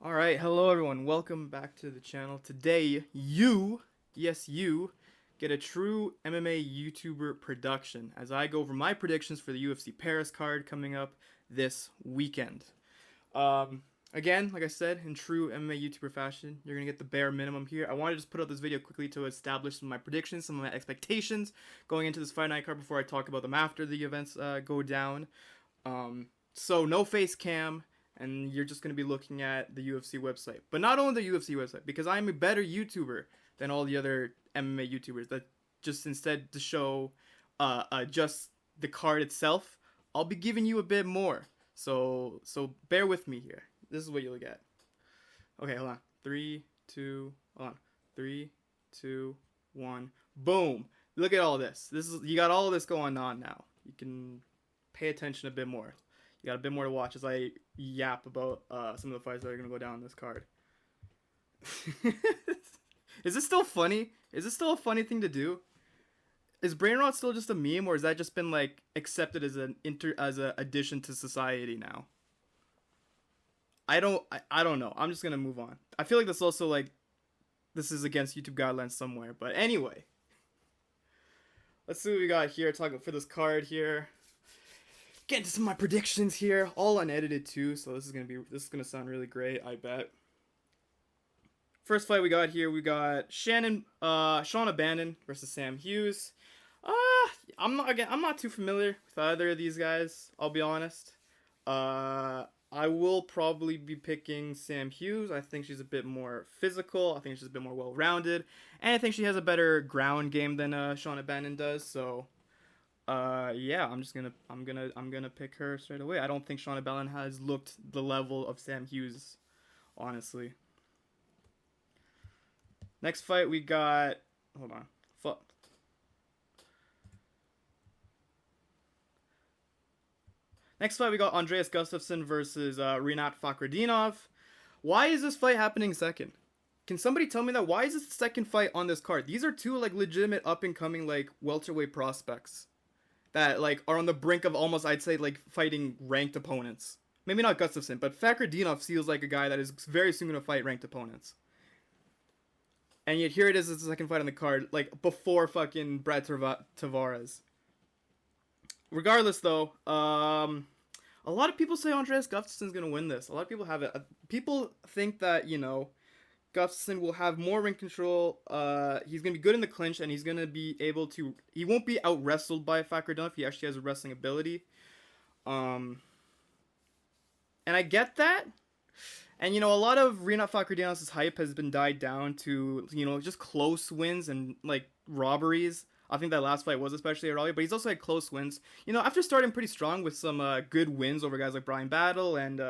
Alright, hello everyone, welcome back to the channel. Today, yes you, get a true MMA YouTuber production as I go over my predictions for the UFC Paris card coming up this weekend. Again, like I said, in true MMA YouTuber fashion, you're going to get the bare minimum here. I want to just put out this video quickly to establish some of my predictions, some of my expectations going into this Fight Night card before I talk about them after the events go down. So no face cam, and you're just going to be looking at the UFC website. But not only the UFC website, because I'm a better YouTuber than all the other MMA YouTubers that just instead to show just the card itself, I'll be giving you a bit more. So bear with me here. This is what you'll get. Okay, hold on. 3, 2, hold on. 3, 2, 1. Boom. Look at all this. You got all this going on now. You can pay attention a bit more. You got a bit more to watch as I yap about some of the fights that are going to go down this card. Is this still funny? Is this still a funny thing to do? Is brain rot still just a meme, or has that just been like accepted as an addition to society now? I don't know. I'm just gonna move on. I feel like this also this is against YouTube guidelines somewhere. But anyway, let's see what we got here. Talking for this card here. Get into some of my predictions here, all unedited too. So this is gonna sound really great. I bet. First fight we got here, we got Sean O'Bannon versus Sam Hughes. I'm not too familiar with either of these guys. I'll be honest. I will probably be picking Sam Hughes. I think she's a bit more physical. I think she's a bit more well-rounded, and I think she has a better ground game than Sean O'Bannon does. So, yeah, I'm gonna pick her straight away. I don't think Sean O'Bannon has looked the level of Sam Hughes, honestly. Next fight we got. Hold on. Fuck. Next fight, we got Andreas Gustafsson versus Rinat Fakhretdinov. Why is this fight happening second? Can somebody tell me that? Why is this the second fight on this card? These are two legitimate up-and-coming welterweight prospects that are on the brink of almost, I'd say, fighting ranked opponents. Maybe not Gustafsson, but Fakhretdinov feels like a guy that is very soon going to fight ranked opponents. And yet here it is, it's the second fight on the card, before fucking Brad Tavares. Regardless, though, a lot of people say Andreas Gustafsson's going to win this. A lot of people have it. People think that, Gustafsson will have more ring control. He's going to be good in the clinch, and he's going to be able to... He won't be out-wrestled by Fakhretdinov. He actually has a wrestling ability. And I get that. And, a lot of Rinat Fakhretdinov's hype has been died down to, just close wins and, robberies. I think that last fight was especially a rally, but he's also had close wins. After starting pretty strong with some good wins over guys like Brian Battle and,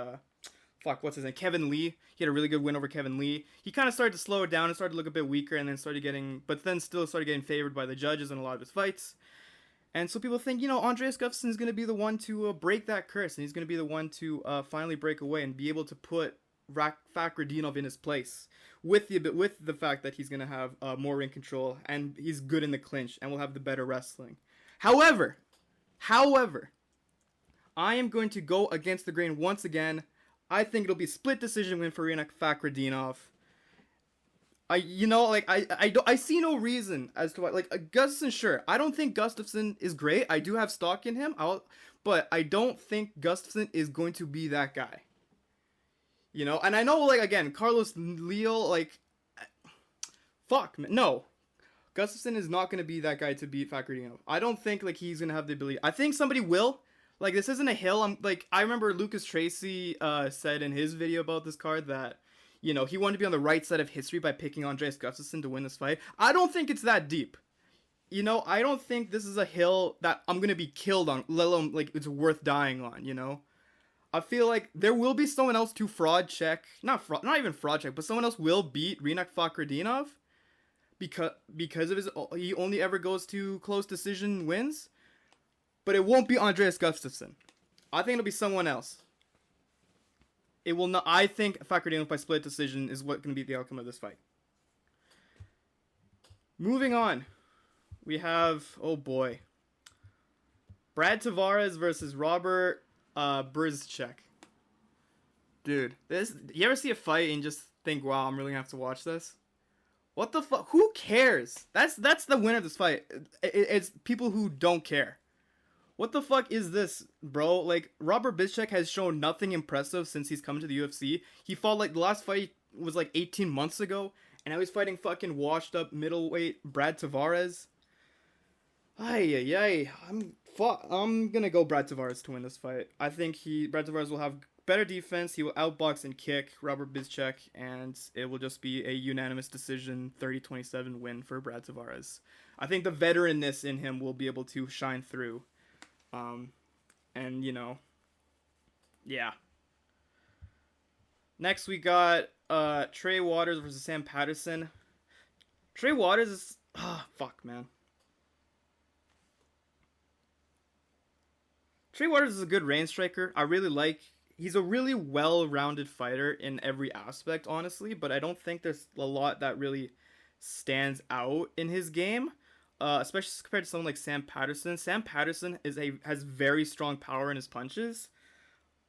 what's his name? Kevin Lee. He had a really good win over Kevin Lee. He kind of started to slow it down and started to look a bit weaker and then still started getting favored by the judges in a lot of his fights. And so people think, Andreas Gustafsson is going to be the one to break that curse, and he's going to be the one to finally break away and be able to put Fakhretdinov in his place with the fact that he's going to have more ring control and he's good in the clinch and will have the better wrestling. However, I am going to go against the grain once again. I think it'll be a split decision win for Rinat Fakhretdinov. I see no reason as to why. Gustafsson, sure. I don't think Gustafsson is great. I do have stock in him. But I don't think Gustafsson is going to be that guy. And I know, again, Carlos Leal, fuck, man. No. Gustafsson is not going to be that guy to beat Fakhretdinov. I don't think, he's going to have the ability. I think somebody will. This isn't a hill. I remember Lucas Tracy said in his video about this card that, he wanted to be on the right side of history by picking Andreas Gustafsson to win this fight. I don't think it's that deep. I don't think this is a hill that I'm going to be killed on, let alone, it's worth dying on, I feel like there will be someone else to fraud check, not even fraud check, but someone else will beat Rinat Fakhretdinov because of he only ever goes to close decision wins, but it won't be Andreas Gustafsson. I think it'll be someone else. It will not. I think Fakhretdinov by split decision is what going to be the outcome of this fight. Moving on, we have Brad Tavares versus Robert Brzezczyk. Dude, this you ever see a fight and just think, wow, I'm really gonna have to watch this? What the fuck? Who cares? That's the winner of this fight. It's people who don't care. What the fuck is this, bro? Like, Robert Bischek has shown nothing impressive since he's come to the UFC. He fought, like, the last fight was, like, 18 months ago, and now he's fighting fucking washed up middleweight Brad Tavares. Ay, ay, ay. I'm gonna go Brad Tavares to win this fight. I think Brad Tavares will have better defense. He will outbox and kick Robert Bischek, and it will just be a unanimous decision 30-27 win for Brad Tavares. I think the veteranness in him will be able to shine through. And yeah. Next we got Trey Waters versus Sam Patterson. Trey Waters is fuck, man. Trey Waters is a good range striker. He's a really well-rounded fighter in every aspect, honestly, but I don't think there's a lot that really stands out in his game. Especially compared to someone like Sam Patterson. Sam Patterson has very strong power in his punches,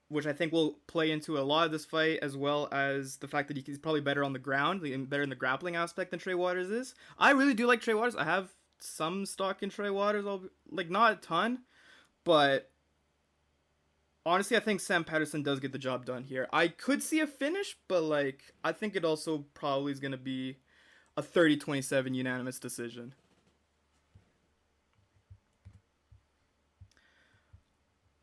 which I think will play into a lot of this fight, as well as the fact that he's probably better on the ground, better in the grappling aspect than Trey Waters is. I really do like Trey Waters. I have some stock in Trey Waters, not a ton, but honestly, I think Sam Patterson does get the job done here. I could see a finish, but I think it also probably is going to be a 30-27 unanimous decision.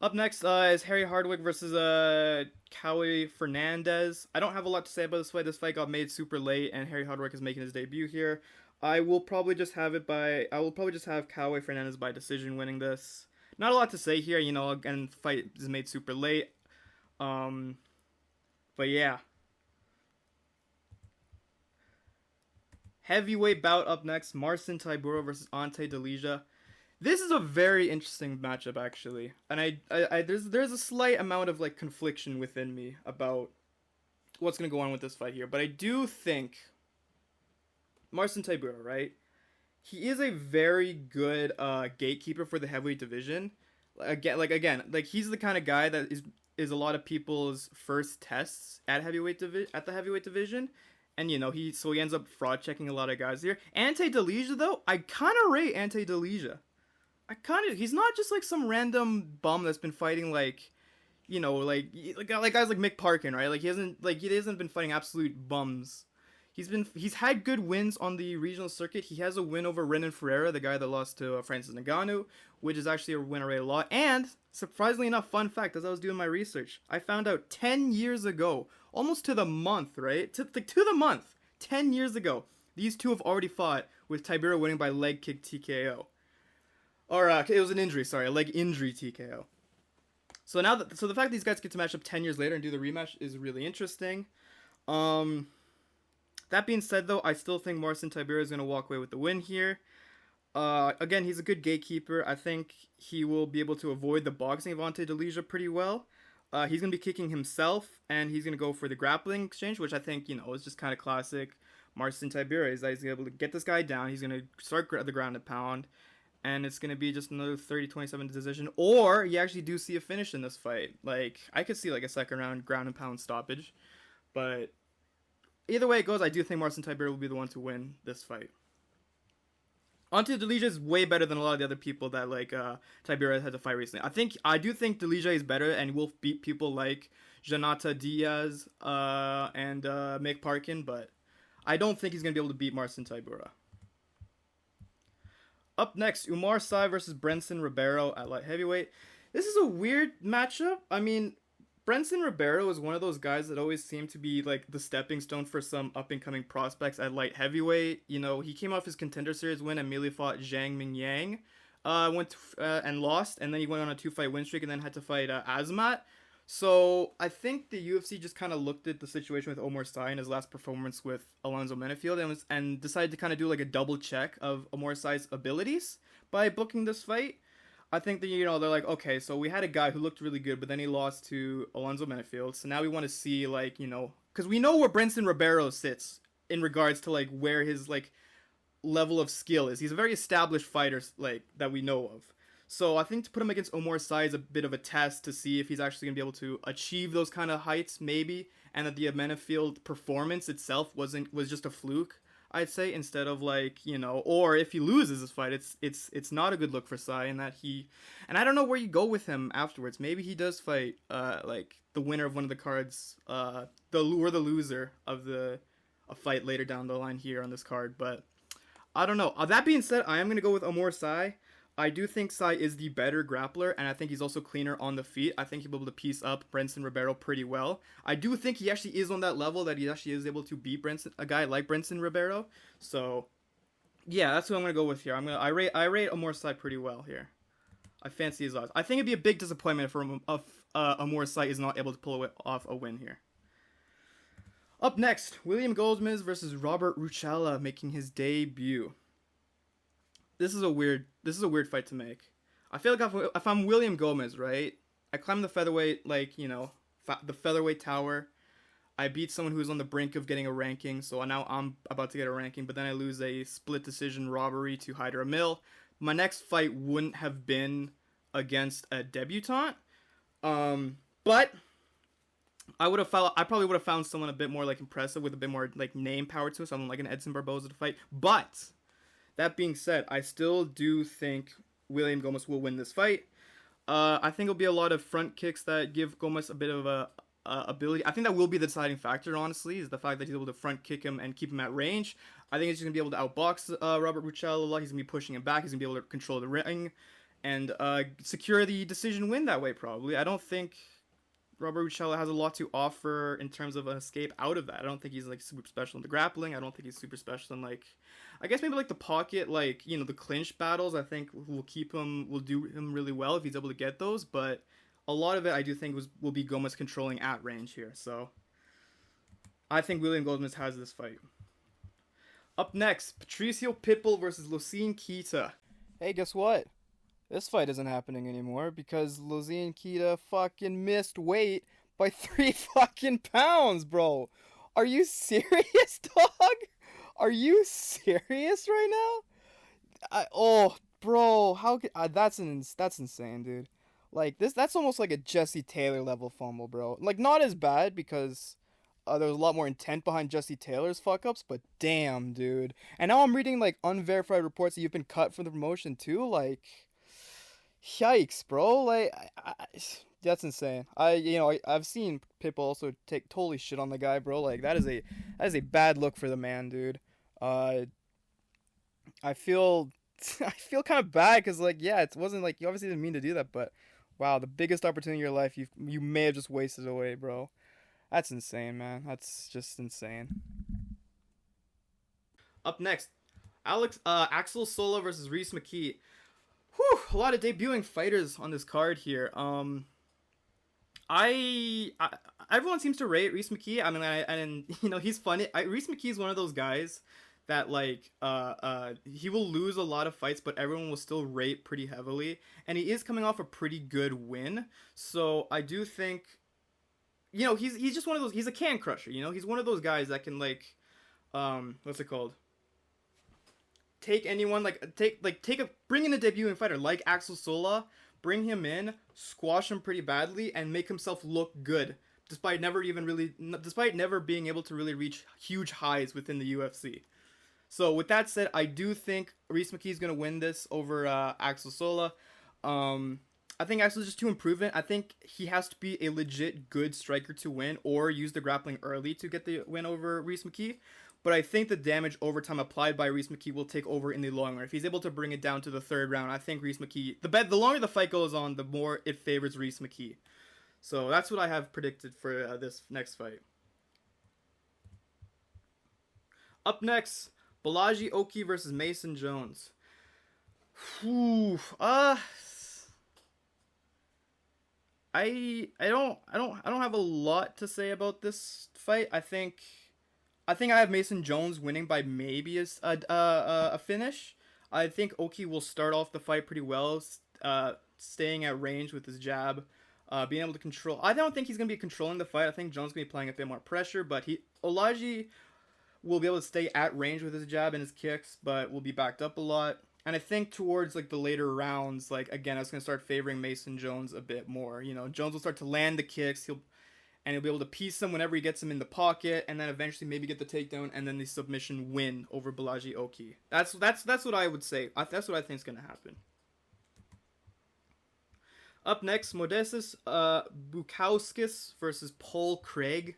Up next is Harry Hardwick versus Cowie Fernandez. I don't have a lot to say about this fight. This fight got made super late, and Harry Hardwick is making his debut here. I will probably just have Cowie Fernandez by decision winning this. Not a lot to say here, again, the fight is made super late. But yeah. Heavyweight bout up next, Marcin Tybura versus Ante Delija. This is a very interesting matchup, actually, and there's a slight amount of confliction within me about what's gonna go on with this fight here, but I do think Marcin Tybura, right? He is a very good gatekeeper for the heavyweight division. Again, he's the kind of guy that is a lot of people's first tests at the heavyweight division, and he ends up fraud checking a lot of guys here. Ante Delija, though, I kind of rate Ante Delija. He's not just some random bum that's been fighting guys like Mick Parkin, right? He hasn't been fighting absolute bums. He's had good wins on the regional circuit. He has a win over Renan Ferreira, the guy that lost to Francis Ngannou, which is actually a win I rate a lot. And surprisingly enough, fun fact, as I was doing my research, I found out 10 years ago, almost to the month, right? To the month, 10 years ago, these two have already fought, with Tybura winning by leg kick TKO. Or it was an injury, sorry, a leg injury TKO. So the fact that these guys get to match up 10 years later and do the rematch is really interesting. That being said, though, I still think Marcin Tybura is going to walk away with the win here. Again, he's a good gatekeeper. I think he will be able to avoid the boxing of Ante Delija pretty well. He's going to be kicking himself, and he's going to go for the grappling exchange, which I think, is just kind of classic Marcin Tybura. He's able to get this guy down. He's going to start the ground and pound. And it's going to be just another 30-27 decision. Or you actually do see a finish in this fight. I could see a second round ground and pound stoppage. But either way it goes, I do think Marcin Tybura will be the one to win this fight. Ante Delija is way better than a lot of the other people that Tybura had to fight recently. I do think Delija is better and will beat people like Janata Diaz and Mick Parkin. But I don't think he's going to be able to beat Marcin Tybura. Up next, Umar Sy versus Brenson Ribeiro at light heavyweight. This is a weird matchup. I mean, Brenson Ribeiro is one of those guys that always seem to be the stepping stone for some up-and-coming prospects at light heavyweight. He came off his Contender Series win and immediately fought Zhang Mingyang, and lost, and then he went on a 2-fight win streak and then had to fight Azamat. So I think the UFC just kind of looked at the situation with Omar Sy in his last performance with Alonzo Menefield and decided to kind of do a double check of Omar Sy's abilities by booking this fight. I think that, they're okay, so we had a guy who looked really good, but then he lost to Alonzo Menefield. So now we want to see, because we know where Brenson Ribeiro sits in regards to, where his, level of skill is. He's a very established fighter, that we know of. So I think to put him against Omar Sy is a bit of a test to see if he's actually going to be able to achieve those kind of heights, maybe, and that the Amenafield performance itself was just a fluke. I'd say instead of like or if he loses this fight, it's not a good look for Sai, and that and I don't know where you go with him afterwards. Maybe he does fight like the winner of one of the cards, the loser of a fight later down the line here on this card, but I don't know. That being said, I am gonna go with Amor Sai. I do think Sai is the better grappler, and I think he's also cleaner on the feet. I think he'll be able to piece up Brenson Ribeiro pretty well. I do think he actually is on that level that he actually is able to beat a guy like Brenson Ribeiro. So, yeah, that's who I'm gonna go with here. I rate Amor Sai pretty well here. I fancy his odds. I think it'd be a big disappointment if Amor Sai is not able to pull off a win here. Up next, William Goldsmith versus Robert Ruchala making his debut. This is a weird fight to make. I feel like if I'm William Gomez, right? I climb the featherweight, the featherweight tower. I beat someone who's on the brink of getting a ranking, so now I'm about to get a ranking, but then I lose a split decision robbery to Hyder Amil. My next fight wouldn't have been against a debutante, but I probably would have found someone a bit more like impressive with a bit more like name power to it, someone like an Edson Barboza to fight. But that being said, I still do think William Gomez will win this fight. I think it'll be a lot of front kicks that give Gomez a bit of a ability. I think that will be the deciding factor, honestly, is the fact that he's able to front kick him and keep him at range. I think he's just going to be able to outbox Robert Ruchala a lot. He's going to be pushing him back. He's going to be able to control the ring and secure the decision win that way, probably. I don't think Robert Ruchala has a lot to offer in terms of an escape out of that. I don't think he's like super special in the grappling. I don't think he's super special in I guess maybe like the pocket, the clinch battles. I think will do him really well if he's able to get those. But a lot of it, I do think will be Gomez controlling at range here. So I think William Goldsmith has this fight. Up next, Patricio Pitbull versus Losine Kita. Hey, guess what? This fight isn't happening anymore because Losine Kita fucking missed weight by 3 fucking pounds, bro. Are you serious, dog? Are you serious right now? Bro, how could that's insane, dude. Like that's almost like a Jesse Taylor level fumble, bro. Like not as bad because there was a lot more intent behind Jesse Taylor's fuck ups, but damn, dude. And now I'm reading like unverified reports that you've been cut from the promotion too. Like, yikes, bro. Like, that's insane. I've seen people also take totally shit on the guy, bro. Like that is a bad look for the man, dude. I feel kind of bad because it wasn't like you obviously didn't mean to do that, but wow, the biggest opportunity in your life you may have just wasted away, bro. That's insane, man. That's just insane. Up next, Axel Sola versus Reese McKee. Whew, a lot of debuting fighters on this card here. Everyone seems to rate Reese McKee. I mean, he's funny. Reese McKee is one of those guys that he will lose a lot of fights, but everyone will still rate pretty heavily, and he is coming off a pretty good win. So I do think, he's just one of those. He's a can crusher. He's one of those guys that can what's it called? Take anyone bring in a debuting fighter like Axel Sola, bring him in, squash him pretty badly, and make himself look good, despite never being able to really reach huge highs within the UFC. So with that said, I do think Reese McKee is gonna win this over Axel Sola. I think Axel's just too improving. I think he has to be a legit good striker to win, or use the grappling early to get the win over Reese McKee. But I think the damage overtime applied by Reese McKee will take over in the long run. If he's able to bring it down to the third round, I think Reese McKee, the longer the fight goes on, the more it favors Reese McKee. So that's what I have predicted for this next fight. Up next, Balaji Oki versus Mason Jones. Whew, I don't have a lot to say about this fight. I think I have Mason Jones winning by maybe a finish. I think Oki will start off the fight pretty well, staying at range with his jab, being able to control. I don't think he's going to be controlling the fight. I think Jones is going to be playing a bit more pressure, but Olaji will be able to stay at range with his jab and his kicks, but will be backed up a lot. And I think towards like the later rounds, like again, I was gonna start favoring Mason Jones a bit more. You know, Jones will start to land the kicks. He'll be able to piece them whenever he gets them in the pocket, and then eventually maybe get the takedown and then the submission win over Balaji Oki. That's what I would say. That's what I think is gonna happen. Up next, Modestas Bukowskis versus Paul Craig.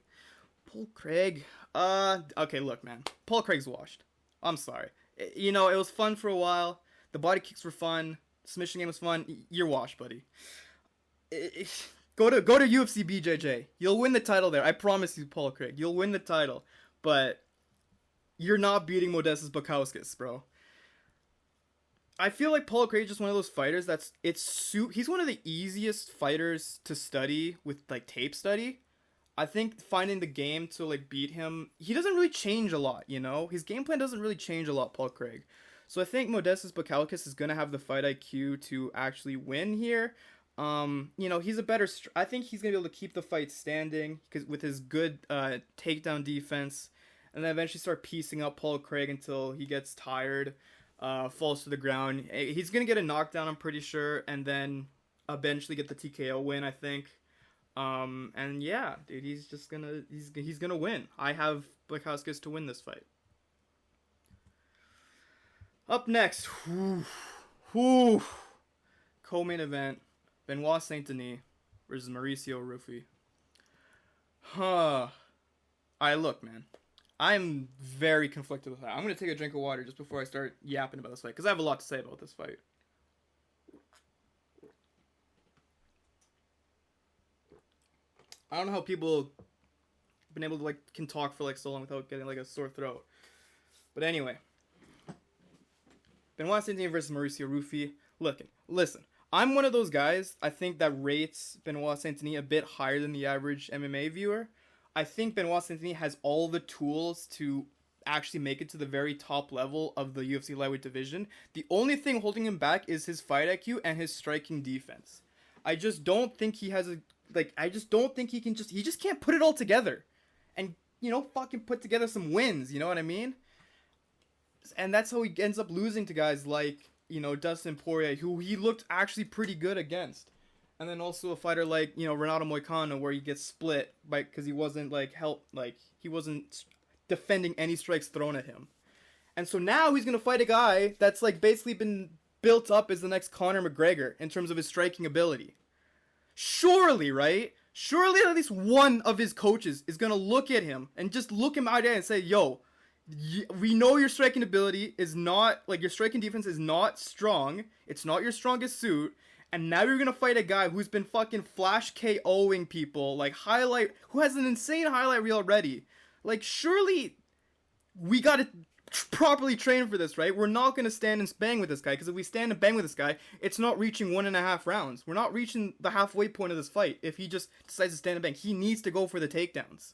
Paul Craig. Okay, look, man. Paul Craig's washed. I'm sorry. You know, it was fun for a while. The body kicks were fun. Submission game was fun. You're washed, buddy. Go to UFC BJJ. You'll win the title there. I promise you, Paul Craig. You'll win the title. But you're not beating Modestas Bukowskis, bro. I feel like Paul Craig is just one of those fighters he's one of the easiest fighters to study with like tape study. I think finding the game to like beat him, he doesn't really change a lot, you know? His game plan doesn't really change a lot, Paul Craig. So I think Modestas Bukowskis is going to have the fight IQ to actually win here. You know, he's a better I think he's going to be able to keep the fight standing cuz with his good takedown defense, and then eventually start piecing up Paul Craig until he gets tired, falls to the ground. He's going to get a knockdown, I'm pretty sure, and then eventually get the TKO win, I think. And yeah, dude, he's gonna win. I have Bukowskis to win this fight. Up next, co-main event, Benoit Saint Denis versus Mauricio Ruffi. Look, man, I'm very conflicted with that. I'm gonna take a drink of water just before I start yapping about this fight because I have a lot to say about this fight. I don't know how people been able to can talk for so long without getting a sore throat. But anyway, Benoit Saint Denis versus Mauricio Ruffi. Listen. I'm one of those guys I think that rates Benoit Saint Denis a bit higher than the average MMA viewer. I think Benoit Saint Denis has all the tools to actually make it to the very top level of the UFC lightweight division. The only thing holding him back is his fight IQ and his striking defense. I just don't think he has I just don't think he just can't put it all together and, fucking put together some wins, you know what I mean? And that's how he ends up losing to guys like, Dustin Poirier, who he looked actually pretty good against. And then also a fighter like, Renato Moicano, where he gets split because he wasn't he wasn't defending any strikes thrown at him. And so now he's going to fight a guy that's basically been built up as the next Conor McGregor in terms of his striking ability. Surely, right? Surely at least one of his coaches is going to look at him and just look him out there and say, yo, we know your striking ability is not, your striking defense is not strong. It's not your strongest suit. And now you're going to fight a guy who's been fucking flash KOing people, who has an insane highlight reel already. Surely we got to properly train for this, right? We're not going to stand and bang with this guy, because if we stand and bang with this guy, it's not reaching 1.5 rounds. We're not reaching the halfway point of this fight if he just decides to stand and bang. He needs to go for the takedowns.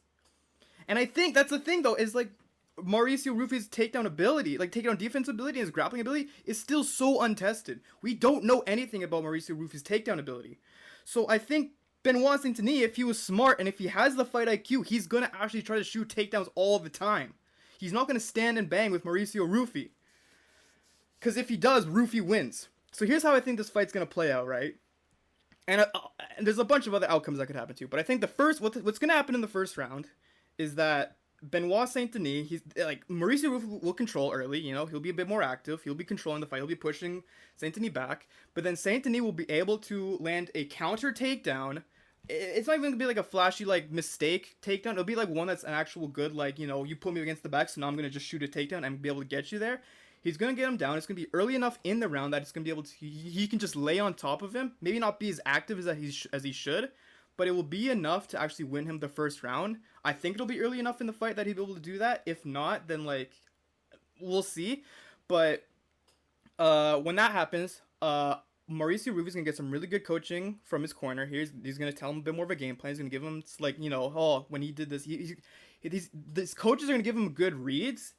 And I think that's the thing, though, is Mauricio Ruffi's takedown ability, takedown defense ability and his grappling ability is still so untested. We don't know anything about Mauricio Ruffi's takedown ability. So I think Benoit Saint Denis, if he was smart and if he has the fight IQ, he's going to actually try to shoot takedowns all the time. He's not going to stand and bang with Mauricio Ruffi. Because if he does, Ruffi wins. So here's how I think this fight's going to play out, right? And there's a bunch of other outcomes that could happen too. But I think what's going to happen in the first round is that Benoit Saint Denis, Mauricio Ruffi will control early, he'll be a bit more active, he'll be controlling the fight, he'll be pushing Saint Denis back, but then Saint Denis will be able to land a counter takedown. It's not even gonna be a flashy mistake takedown. It'll be one that's an actual good you put me against the back, so now I'm gonna just shoot a takedown and be able to get you there. He's gonna get him down. It's gonna be early enough in the round that it's gonna be able to he can just lay on top of him. Maybe not be as active as he should, but it will be enough to actually win him the first round. I think it'll be early enough in the fight that he'll be able to do that. If not, then we'll see. But when that happens, Mauricio Ruffi's gonna get some really good coaching from his corner. He's gonna tell him a bit more of a game plan. He's gonna give him when he did this, these coaches are gonna give him good reads,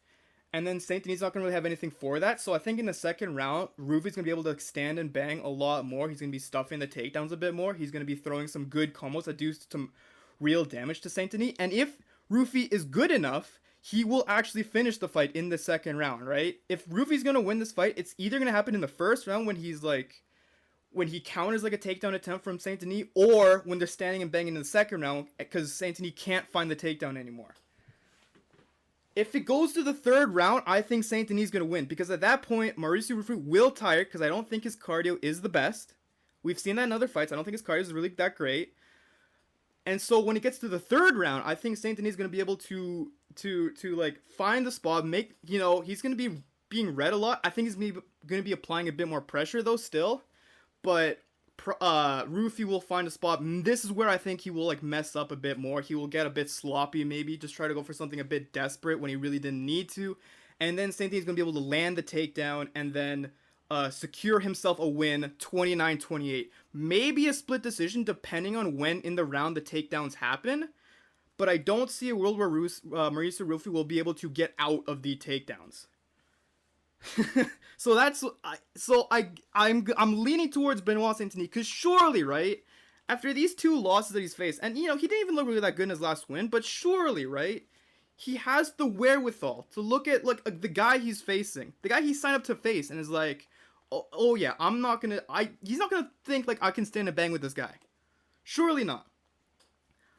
and then Saint Denis not gonna really have anything for that. So I think in the second round, Ruffi's gonna be able to stand and bang a lot more. He's gonna be stuffing the takedowns a bit more. He's gonna be throwing some good combos that do some real damage to Saint Denis. And if Ruffi is good enough, he will actually finish the fight in the second round, right? If Rufi's gonna win this fight, it's either gonna happen in the first round when he's like, when he counters like a takedown attempt from Saint Denis, or when they're standing and banging in the second round because Saint Denis can't find the takedown anymore. If it goes to the third round, I think Saint Denis is gonna win because at that point Mauricio Rufi will tire because I don't think his cardio is the best. We've seen that in other fights. I don't think his cardio is really that great. And so when it gets to the third round, I think Saint Denis is going to be able to like find the spot, make, you know, he's going to be being read a lot. I think he's going to be applying a bit more pressure though still. But Rufi will find a spot. This is where I think he will like mess up a bit more. He will get a bit sloppy, maybe just try to go for something a bit desperate when he really didn't need to. And then Saint Denis is going to be able to land the takedown and then secure himself a win 29-28. Maybe a split decision depending on when in the round the takedowns happen. But I don't see a world where Mauricio Rufi will be able to get out of the takedowns. I'm leaning towards Benoit Saint Denis because surely, right, after these two losses that he's faced, and you know he didn't even look really that good in his last win, but surely, right, he has the wherewithal to look at like the guy he's facing, the guy he signed up to face, and is like, oh yeah, he's not gonna think like I can stand and bang with this guy. Surely not.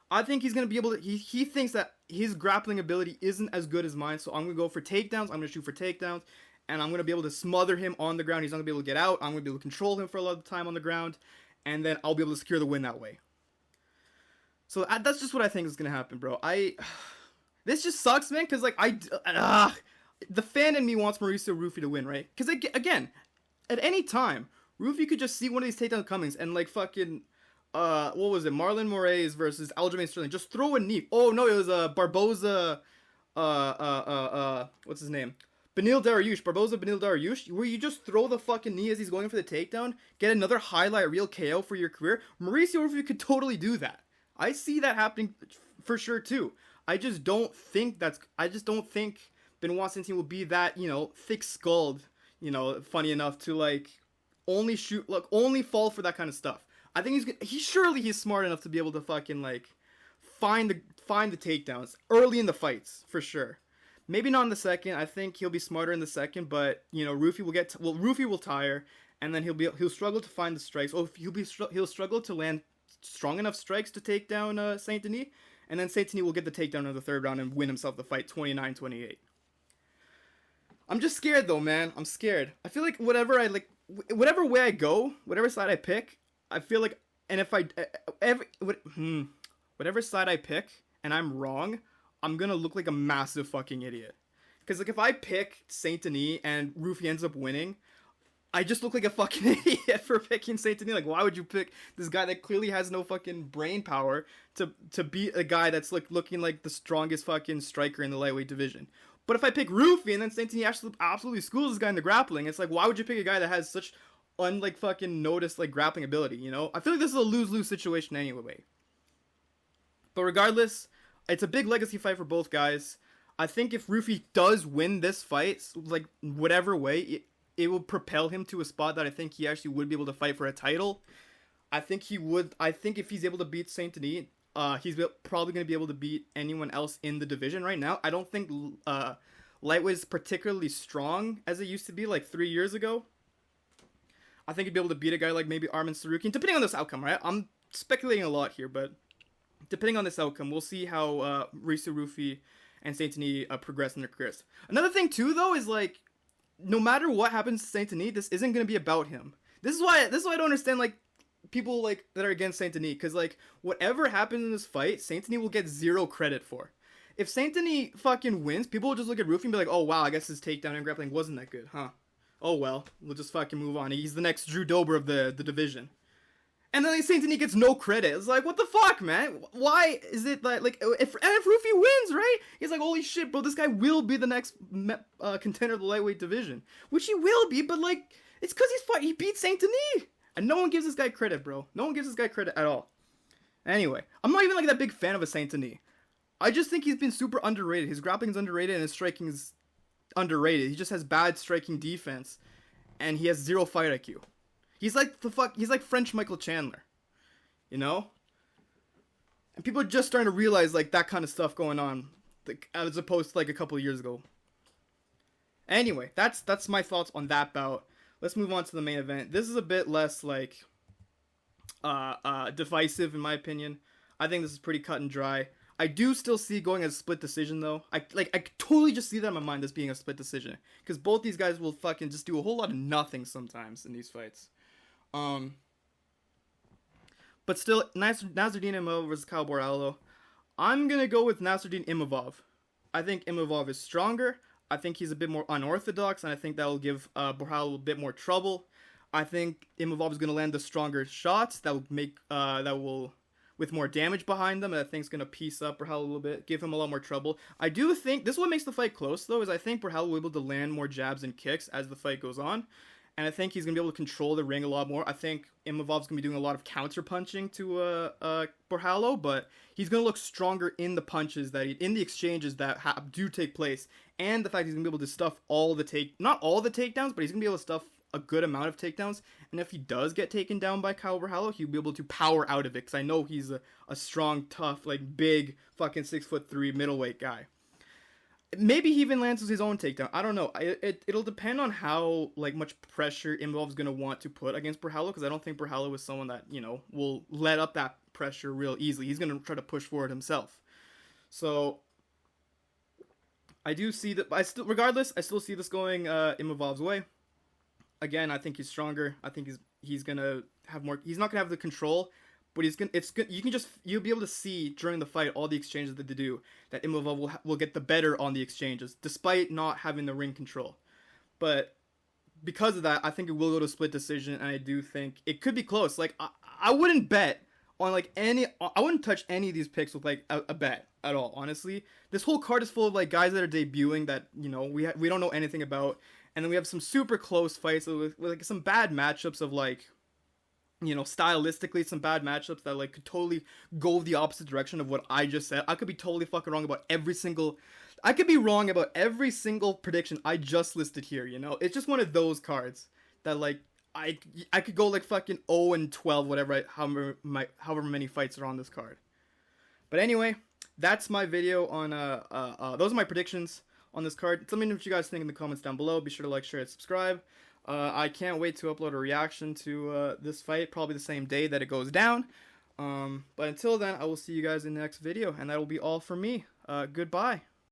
I think he's gonna be able to. He thinks that his grappling ability isn't as good as mine, so I'm gonna go for takedowns. I'm gonna shoot for takedowns, and I'm gonna be able to smother him on the ground. He's not gonna be able to get out. I'm gonna be able to control him for a lot of the time on the ground, and then I'll be able to secure the win that way. So that's just what I think is gonna happen, bro. This just sucks, man, because like the fan in me wants Mauricio Rufi to win, right? Because again, at any time, Rufi could just see one of these takedown comings and like fucking, what was it? Marlon Moraes versus Aljamain Sterling. Just throw a knee. Oh no, it was Barboza. What's his name? Barboza Benil Dariush, where you just throw the fucking knee as he's going for the takedown, get another highlight reel KO for your career. Mauricio Rufi could totally do that. I see that happening for sure too. I just don't think Benoit Saint Denis will be that, you know, thick-skulled, you know, funny enough to like only fall for that kind of stuff. I think he's smart enough to be able to fucking like find the takedowns early in the fights for sure. Maybe not in the second. I think he'll be smarter in the second, but you know, Rufi will tire, and then he'll struggle to find the strikes. Oh, he'll struggle to land strong enough strikes to take down Saint Denis, and then Saint Denis will get the takedown in the third round and win himself the fight 29-28. I'm just scared though, man. I'm scared. I feel like whatever way I go, whatever side I pick, I feel like, and if whatever side I pick and I'm wrong, I'm gonna look like a massive fucking idiot. Because like if I pick Saint Denis and Rufi ends up winning, I just look like a fucking idiot for picking Saint Denis. Like, why would you pick this guy that clearly has no fucking brain power to beat a guy that's like looking like the strongest fucking striker in the lightweight division? But if I pick Rufi and then Saint Denis absolutely schools this guy in the grappling, it's like, why would you pick a guy that has such unlike fucking noticed like grappling ability? You know, I feel like this is a lose-lose situation anyway. But regardless, it's a big legacy fight for both guys. I think if Rufi does win this fight, like whatever way, it will propel him to a spot that I think he actually would be able to fight for a title. I think he would. I think if he's able to beat Saint Denis, he's probably going to be able to beat anyone else in the division right now. I don't think lightweight is particularly strong as it used to be like 3 years ago. I think he'd be able to beat a guy like maybe Arman Tsarukyan, depending on this outcome, right? I'm speculating a lot here, but depending on this outcome, we'll see how Mauricio Rufi and Saint Denis progress in their careers. Another thing too, though, is like, no matter what happens to Saint Denis, this isn't going to be about him. This is why I don't understand like people like that are against Saint Denis, because like whatever happens in this fight, Saint Denis will get zero credit for. If Saint Denis fucking wins, people will just look at Rufi and be like, oh wow, I guess his takedown and grappling wasn't that good, huh? Oh well, we'll just fucking move on. He's the next Drew Dober of the division. And then Saint Denis gets no credit. It's like, what the fuck, man? Why is it like if Rufi wins, right? He's like, holy shit, bro, this guy will be the next contender of the lightweight division, which he will be. But like, it's because he beat Saint Denis, and no one gives this guy credit, bro. No one gives this guy credit at all. Anyway, I'm not even like that big fan of a Saint Denis. I just think he's been super underrated. His grappling is underrated, and his striking is underrated. He just has bad striking defense, and he has zero fight IQ. He's like French Michael Chandler, you know? And people are just starting to realize like that kind of stuff going on as opposed to like a couple of years ago. Anyway, that's my thoughts on that bout. Let's move on to the main event. This is a bit less like divisive in my opinion. I think this is pretty cut and dry. I do still see it going as a split decision though. I totally just see that in my mind as being a split decision because both these guys will fucking just do a whole lot of nothing sometimes in these fights. But still, Nasruddin Imavov versus Kyle Borralho. I'm gonna go with Nasruddin Imavov. I think Imavov is stronger. I think he's a bit more unorthodox, and I think that will give Borralho a bit more trouble. I think Imavov is gonna land the stronger shots that will make with more damage behind them, and I think it's gonna piece up Borralho a little bit, give him a lot more trouble. I do think this is what makes the fight close though, is I think Borralho will be able to land more jabs and kicks as the fight goes on. And I think he's going to be able to control the ring a lot more. I think Imavov's going to be doing a lot of counter punching to Borralho, but he's going to look stronger in the punches in the exchanges that do take place. And the fact he's going to be able to stuff not all the takedowns, but he's going to be able to stuff a good amount of takedowns. And if he does get taken down by Kyle Borralho, he'll be able to power out of it. Because I know he's a strong, tough, like big fucking 6'3" middleweight guy. Maybe he even lands his own takedown. I don't know. It'll depend on how like much pressure Imavov's gonna want to put against Borralho, because I don't think Borralho is someone that will let up that pressure real easily. He's gonna try to push forward himself. So I do see that. I still see this going Imavov's way. Again, I think he's stronger. I think he's gonna have more. He's not gonna have the control. But you'll be able to see during the fight all the exchanges that they do that Imavov will get the better on the exchanges despite not having the ring control. But because of that, I think it will go to a split decision, and I do think it could be close. Like I wouldn't bet on I wouldn't touch any of these picks with like a bet at all. Honestly, this whole card is full of like guys that are debuting that we don't know anything about, and then we have some super close fights with like some bad matchups of like. Stylistically, some bad matchups that like could totally go the opposite direction of what I just said. I could be totally fucking wrong about I could be wrong about every single prediction I just listed here. It's just one of those cards that like I could go like fucking 0-12, whatever. However many fights are on this card. But anyway, that's my video on those are my predictions on this card. Let me know what you guys think in the comments down below. Be sure to like, share, and subscribe. I can't wait to upload a reaction to this fight, probably the same day that it goes down. But until then, I will see you guys in the next video, and that will be all for me. Goodbye.